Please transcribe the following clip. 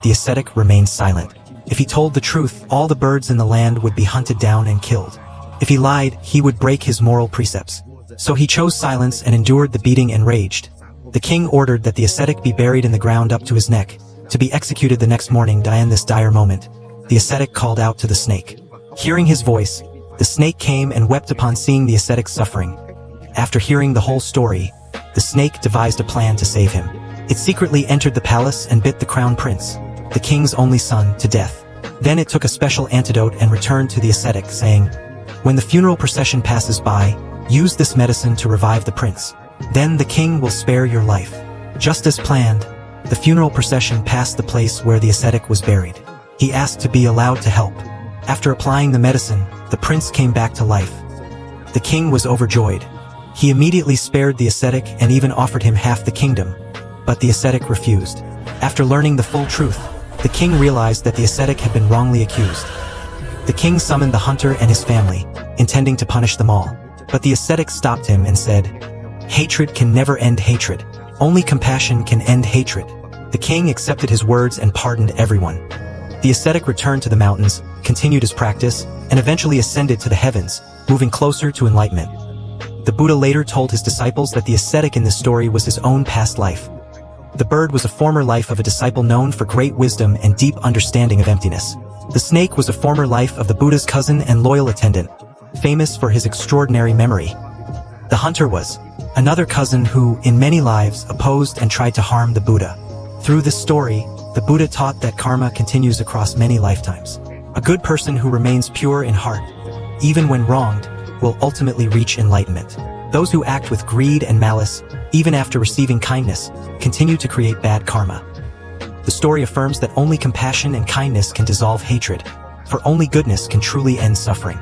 the ascetic remained silent. If he told the truth, all the birds in the land would be hunted down and killed. If he lied, he would break his moral precepts. So he chose silence and endured the beating enraged. The king ordered that the ascetic be buried in the ground up to his neck, to be executed the next morning. In this dire moment, the ascetic called out to the snake. Hearing his voice, the snake came and wept upon seeing the ascetic's suffering. After hearing the whole story, the snake devised a plan to save him. It secretly entered the palace and bit the crown prince, the king's only son, to death. Then it took a special antidote and returned to the ascetic, saying, "When the funeral procession passes by, use this medicine to revive the prince. Then the king will spare your life." Just as planned, the funeral procession passed the place where the ascetic was buried. He asked to be allowed to help. After applying the medicine, the prince came back to life. The king was overjoyed. He immediately spared the ascetic and even offered him half the kingdom, but the ascetic refused. After learning the full truth, the king realized that the ascetic had been wrongly accused. The king summoned the hunter and his family, intending to punish them all. But the ascetic stopped him and said, "Hatred can never end hatred. Only compassion can end hatred." The king accepted his words and pardoned everyone. The ascetic returned to the mountains, continued his practice, and eventually ascended to the heavens, moving closer to enlightenment. The Buddha later told his disciples that the ascetic in this story was his own past life. The bird was a former life of a disciple known for great wisdom and deep understanding of emptiness. The snake was a former life of the Buddha's cousin and loyal attendant, famous for his extraordinary memory. The hunter was another cousin who, in many lives, opposed and tried to harm the Buddha. Through this story, the Buddha taught that karma continues across many lifetimes. A good person who remains pure in heart, even when wronged, will ultimately reach enlightenment. Those who act with greed and malice, even after receiving kindness, continue to create bad karma. The story affirms that only compassion and kindness can dissolve hatred, for only goodness can truly end suffering.